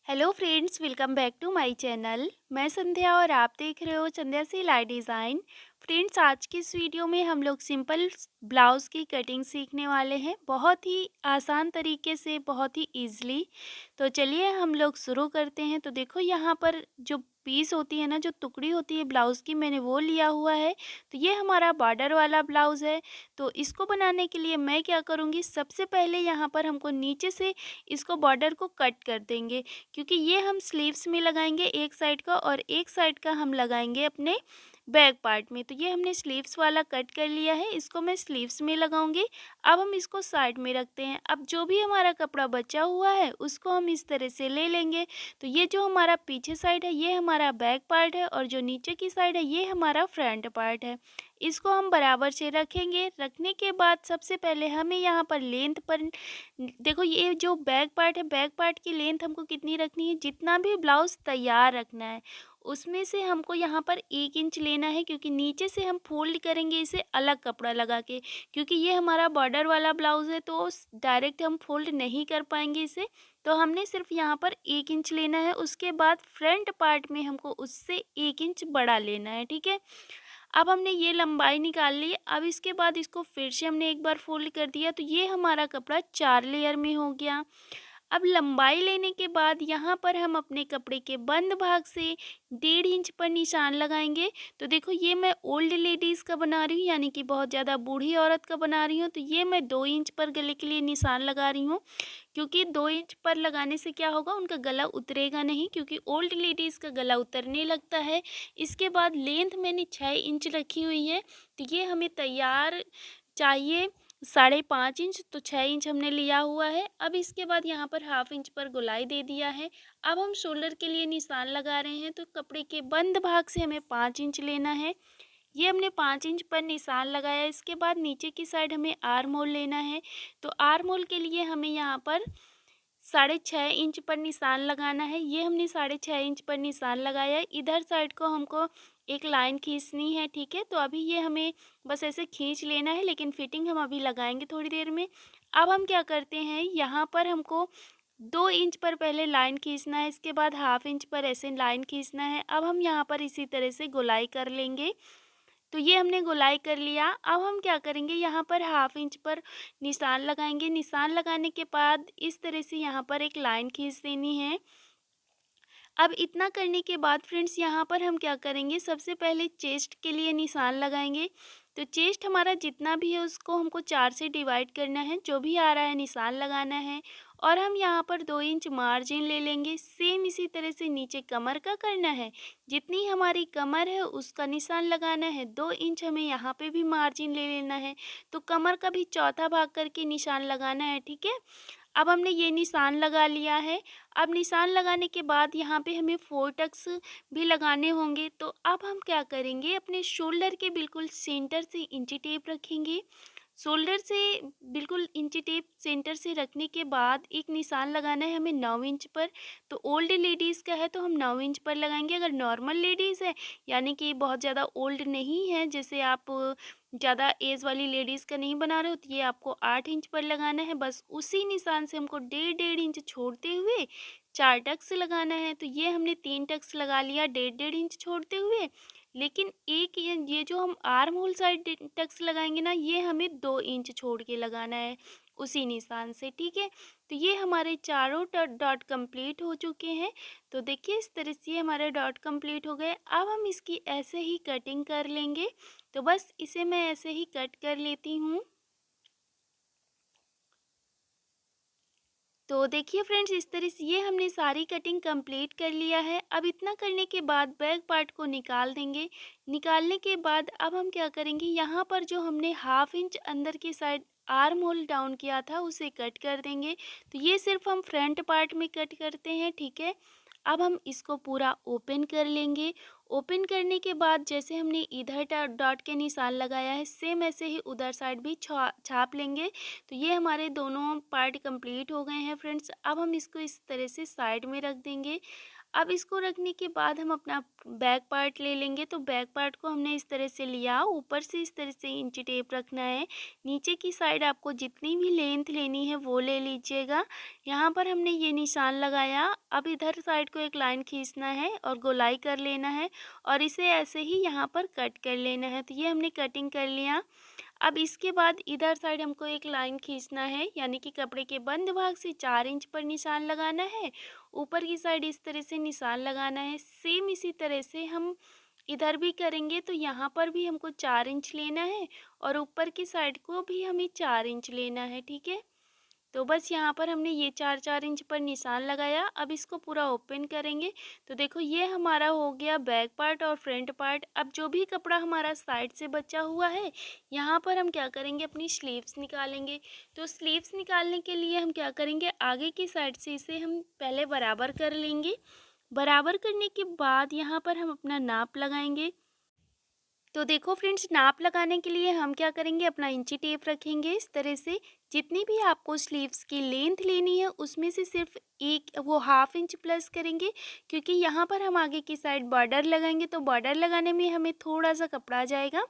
Hello friends, welcome back to my channel. मैं संध्या और आप देख रहे हो संध्या सिलाई डिज़ाइन। फ्रेंड्स, आज की इस वीडियो में हम लोग सिंपल ब्लाउज़ की कटिंग सीखने वाले हैं, बहुत ही आसान तरीके से, बहुत ही इजीली। तो चलिए हम लोग शुरू करते हैं। तो देखो, यहाँ पर जो पीस होती है ना, जो टुकड़ी होती है ब्लाउज़ की, मैंने वो लिया हुआ है। तो ये हमारा बॉर्डर वाला ब्लाउज़ है। तो इसको बनाने के लिए मैं क्या करूँगी, सबसे पहले यहाँ पर हमको नीचे से इसको बॉर्डर को कट कर देंगे, क्योंकि ये हम स्लीव्स में लगाएंगे एक साइड का और एक साइड का हम लगाएंगे अपने बैक पार्ट में। तो ये हमने स्लीव्स वाला कट कर लिया है, इसको मैं स्लीव्स में लगाऊंगी। अब हम इसको साइड में रखते हैं। अब जो भी हमारा कपड़ा बचा हुआ है उसको हम इस तरह से ले लेंगे। तो ये जो हमारा पीछे साइड है ये हमारा बैक पार्ट है और जो नीचे की साइड है ये हमारा फ्रंट पार्ट है। इसको हम बराबर से रखेंगे। रखने के बाद सबसे पहले हमें यहाँ पर लेंथ पर देखो, ये जो बैक पार्ट है, बैक पार्ट की लेंथ हमको कितनी रखनी है, जितना भी ब्लाउज़ तैयार रखना है उसमें से हमको यहाँ पर 1 इंच लेना है, क्योंकि नीचे से हम फोल्ड करेंगे इसे अलग कपड़ा लगा के। क्योंकि ये हमारा बॉर्डर वाला ब्लाउज़ है तो डायरेक्ट हम फोल्ड नहीं कर पाएंगे इसे। तो हमने सिर्फ यहाँ पर 1 इंच लेना है। उसके बाद फ्रंट पार्ट में हमको उससे 1 इंच बड़ा लेना है, ठीक है। अब हमने ये लंबाई निकाल ली। अब इसके बाद इसको फिर से हमने एक बार फोल्ड कर दिया, तो ये हमारा कपड़ा 4 लेयर में हो गया। अब लंबाई लेने के बाद यहाँ पर हम अपने कपड़े के बंद भाग से 1.5 इंच पर निशान लगाएंगे। तो देखो, ये मैं ओल्ड लेडीज़ का बना रही हूँ, यानी कि बहुत ज़्यादा बूढ़ी औरत का बना रही हूँ। तो ये मैं 2 इंच पर गले के लिए निशान लगा रही हूँ, क्योंकि 2 इंच पर लगाने से क्या होगा, उनका गला उतरेगा नहीं, क्योंकि ओल्ड लेडीज़ का गला उतरने लगता है। इसके बाद लेंथ मैंने 6 इंच रखी हुई है। तो ये हमें तैयार चाहिए 5.5 इंच, तो 6 इंच हमने लिया हुआ है। अब इसके बाद यहाँ पर 1/2 इंच पर गोलाई दे दिया है। अब हम शोल्डर के लिए निशान लगा रहे हैं। तो कपड़े के बंद भाग से हमें 5 इंच लेना है। ये हमने 5 इंच पर निशान लगाया। इसके बाद नीचे की साइड हमें आर्म होल लेना है। तो आर्म होल के लिए हमें यहाँ पर 6.5 इंच पर निशान लगाना है। ये हमने 6.5 इंच पर निशान लगाया है। इधर साइड को हमको एक लाइन खींचनी है, ठीक है। तो अभी ये हमें बस ऐसे खींच लेना है, लेकिन फिटिंग हम अभी लगाएंगे थोड़ी देर में। अब हम क्या करते हैं, यहाँ पर हमको 2 इंच पर पहले लाइन खींचना है, इसके बाद 1/2 इंच पर ऐसे लाइन खींचना है। अब हम यहाँ पर इसी तरह से गोलाई कर लेंगे। तो ये हमने गोलाई कर लिया। अब हम क्या करेंगे, यहाँ पर 1/2 इंच पर निशान लगाएंगे। निशान लगाने के बाद इस तरह से यहाँ पर एक लाइन खींच देनी है। अब इतना करने के बाद फ्रेंड्स, यहाँ पर हम क्या करेंगे, सबसे पहले चेस्ट के लिए निशान लगाएंगे। तो चेस्ट हमारा जितना भी है उसको हमको 4 से डिवाइड करना है, जो भी आ रहा है निशान लगाना है। और हम यहाँ पर 2 इंच मार्जिन ले लेंगे। सेम इसी तरह से नीचे कमर का करना है। जितनी हमारी कमर है उसका निशान लगाना है। 2 इंच हमें यहाँ पे भी मार्जिन ले लेना है। तो कमर का भी चौथा भाग करके निशान लगाना है, ठीक है। अब हमने ये निशान लगा लिया है। अब निशान लगाने के बाद यहाँ पे हमें 4 टक्स भी लगाने होंगे। तो अब हम क्या करेंगे, अपने शोल्डर के बिल्कुल सेंटर से इंची टेप रखेंगे। शोल्डर से बिल्कुल इंची टेप सेंटर से रखने के बाद एक निशान लगाना है हमें 9 इंच पर। तो ओल्ड लेडीज़ का है तो हम 9 इंच पर लगाएंगे। अगर नॉर्मल लेडीज़ है, यानी कि बहुत ज़्यादा ओल्ड नहीं है, जैसे आप ज़्यादा एज वाली लेडीज़ का नहीं बना रहे हो, तो ये आपको 8 इंच पर लगाना है। बस उसी निशान से हमको 1.5 इंच छोड़ते हुए 4 टक्स लगाना है। तो ये हमने 3 टक्स लगा लिया 1.5 इंच छोड़ते हुए। लेकिन एक ये जो हम आर्म होल साइड टक्स लगाएंगे ना, ये हमें 2 इंच छोड़ के लगाना है उसी निशान से, ठीक है। तो ये हमारे चारों डॉट कंप्लीट हो चुके हैं। तो देखिए, इस तरह से हमारे डॉट कंप्लीट हो गए। अब हम इसकी ऐसे ही कटिंग कर लेंगे। तो बस इसे मैं ऐसे ही कट कर लेती हूँ। तो देखिए फ्रेंड्स, इस तरह से ये हमने सारी कटिंग कंप्लीट कर लिया है। अब इतना करने के बाद बैक पार्ट को निकाल देंगे। निकालने के बाद अब हम क्या करेंगे, यहाँ पर जो हमने 1/2 इंच अंदर की साइड आर्म होल डाउन किया था उसे कट कर देंगे। तो ये सिर्फ हम फ्रंट पार्ट में कट करते हैं, ठीक है। अब हम इसको पूरा ओपन कर लेंगे। ओपन करने के बाद जैसे हमने इधर डॉट के निशान लगाया है, सेम ऐसे ही उधर साइड भी छाप लेंगे। तो ये हमारे दोनों पार्ट कंप्लीट हो गए हैं फ्रेंड्स। अब हम इसको इस तरह से साइड में रख देंगे। अब इसको रखने के बाद हम अपना बैक पार्ट ले लेंगे। तो बैक पार्ट को हमने इस तरह से लिया, ऊपर से इस तरह से इंची टेप रखना है। नीचे की साइड आपको जितनी भी लेंथ लेनी है वो ले लीजिएगा। यहाँ पर हमने ये निशान लगाया। अब इधर साइड को एक लाइन खींचना है और गोलाई कर लेना है और इसे ऐसे ही यहाँ पर कट कर लेना है। तो ये हमने कटिंग कर लिया। अब इसके बाद इधर साइड हमको एक लाइन खींचना है, यानी कि कपड़े के बंद भाग से 4 इंच पर निशान लगाना है। ऊपर की साइड इस तरह से निशान लगाना है। सेम इसी तरह से हम इधर भी करेंगे। तो यहाँ पर भी हमको 4 इंच लेना है और ऊपर की साइड को भी हमें 4 इंच लेना है। ठीक है, तो बस यहाँ पर हमने ये 4-4 इंच पर निशान लगाया। अब इसको पूरा ओपन करेंगे। तो देखो ये हमारा हो गया बैक पार्ट और फ्रंट पार्ट। अब जो भी कपड़ा हमारा साइड से बचा हुआ है, यहाँ पर हम क्या करेंगे, अपनी स्लीव्स निकालेंगे। तो स्लीव्स निकालने के लिए हम क्या करेंगे, आगे की साइड से इसे हम पहले बराबर कर लेंगे। बराबर करने के बाद यहाँ पर हम अपना नाप लगाएंगे। तो देखो फ्रेंड्स, नाप लगाने के लिए हम क्या करेंगे, अपना इंची टेप रखेंगे इस तरह से। जितनी भी आपको स्लीव्स की लेंथ लेनी है उसमें से सिर्फ एक वो हाफ इंच प्लस करेंगे, क्योंकि यहाँ पर हम आगे की साइड बॉर्डर लगाएंगे। तो बॉर्डर लगाने में हमें थोड़ा सा कपड़ा जाएगा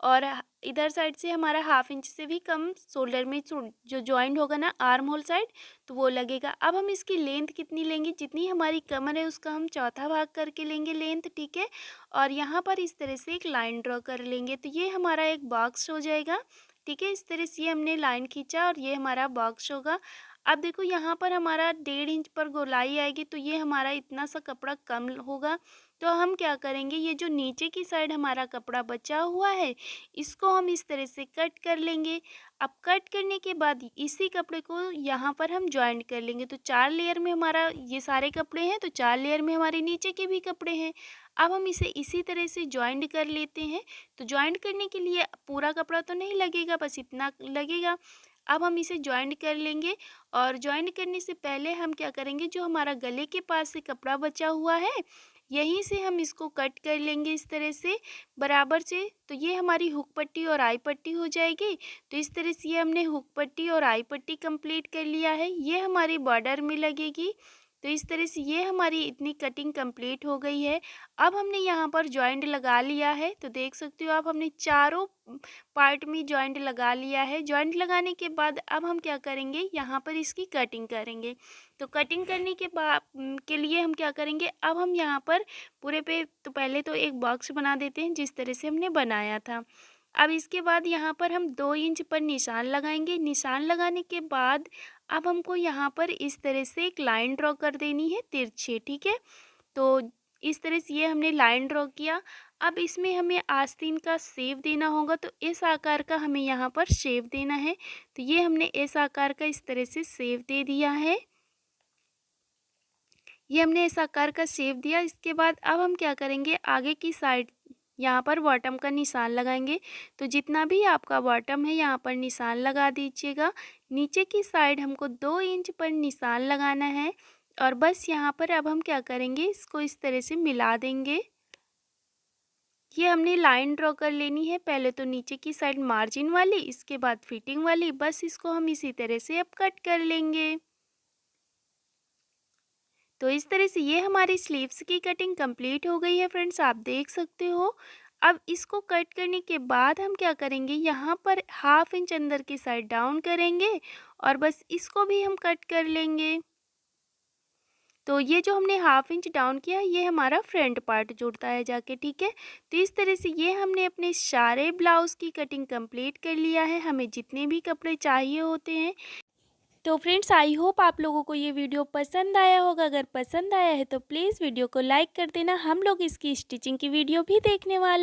और इधर साइड से हमारा हाफ इंच से भी कम शोल्डर में जो जॉइंट होगा ना, आर्म होल साइड, तो वो लगेगा। अब हम इसकी लेंथ कितनी लेंगे, जितनी हमारी कमर है उसका हम चौथा भाग करके लेंगे लेंथ। ठीक है, और यहाँ पर इस तरह से एक लाइन ड्रॉ कर लेंगे। तो ये हमारा एक बॉक्स हो जाएगा। ठीक है, इस तरह से ये हमने लाइन खींचा और ये हमारा बॉक्स होगा। अब देखो यहाँ पर हमारा 1.5 इंच पर गोलाई आएगी। तो ये हमारा इतना सा कपड़ा कम होगा। तो हम क्या करेंगे, ये जो नीचे की साइड हमारा कपड़ा बचा हुआ है इसको हम इस तरह से कट कर लेंगे। अब कट करने के बाद इसी कपड़े को यहाँ पर हम जॉइंट कर लेंगे। तो 4 लेयर में हमारा ये सारे कपड़े हैं, तो 4 लेयर में हमारे नीचे के भी कपड़े हैं। अब हम इसे इसी तरह से जॉइंट कर लेते हैं। तो जॉइंट करने के लिए पूरा कपड़ा तो नहीं लगेगा, बस इतना लगेगा। अब हम इसे जॉइंट कर लेंगे और जॉइंट करने से पहले हम क्या करेंगे, जो हमारा गले के पास से कपड़ा बचा हुआ है यहीं से हम इसको कट कर लेंगे इस तरह से बराबर से। तो ये हमारी हुक पट्टी और आई पट्टी हो जाएगी। तो इस तरह से ये हमने हुक पट्टी और आई पट्टी कंप्लीट कर लिया है। ये हमारी बॉर्डर में लगेगी। तो इस तरह से ये हमारी इतनी कटिंग कंप्लीट हो गई है। अब हमने यहाँ पर जॉइंट लगा लिया है। तो देख सकते हो आप, हमने चारों पार्ट में जॉइंट लगा लिया है। जॉइंट लगाने के बाद अब हम क्या करेंगे, यहाँ पर इसकी कटिंग करेंगे। तो कटिंग करने के बाद के लिए हम क्या करेंगे, अब हम यहाँ पर पूरे पे तो पहले तो एक बॉक्स बना देते हैं जिस तरह से हमने बनाया था। अब इसके बाद यहाँ पर हम 2 इंच पर निशान लगाएंगे। निशान लगाने के बाद अब हमको यहाँ पर इस तरह से एक लाइन ड्रॉ कर देनी है तिरछे। ठीक है, तो इस तरह से ये हमने लाइन ड्रॉ किया। अब इसमें हमें आस्तीन का शेप देना होगा। तो इस आकार का हमें यहाँ पर शेप देना है। तो ये हमने इस आकार का इस तरह से शेप दे दिया है। ये हमने इस आकार का शेप दिया। इसके बाद अब हम क्या करेंगे, आगे की साइड यहाँ पर बॉटम का निशान लगाएंगे। तो जितना भी आपका बॉटम है यहाँ पर निशान लगा दीजिएगा। नीचे की साइड हमको 2 इंच पर निशान लगाना है और बस यहाँ पर अब हम क्या करेंगे, इसको इस तरह से मिला देंगे। ये हमने लाइन ड्रॉ कर लेनी है, पहले तो नीचे की साइड मार्जिन वाली, इसके बाद फिटिंग वाली। बस इसको हम इसी तरह से अब कट कर लेंगे। तो इस तरह से ये हमारी स्लीव्स की कटिंग कंप्लीट हो गई है फ्रेंड्स, आप देख सकते हो। अब इसको कट करने के बाद हम क्या करेंगे, यहाँ पर हाफ इंच अंदर की साइड डाउन करेंगे और बस इसको भी हम कट कर लेंगे। तो ये जो हमने हाफ इंच डाउन किया ये हमारा फ्रंट पार्ट जुड़ता है जाके। ठीक है, तो इस तरह से ये हमने अपने सारे ब्लाउज़ की कटिंग कंप्लीट कर लिया है, हमें जितने भी कपड़े चाहिए होते हैं। तो फ्रेंड्स, आई होप आप लोगों को ये वीडियो पसंद आया होगा। अगर पसंद आया है तो प्लीज़ वीडियो को लाइक कर देना। हम लोग इसकी स्टिचिंग की वीडियो भी देखने वाले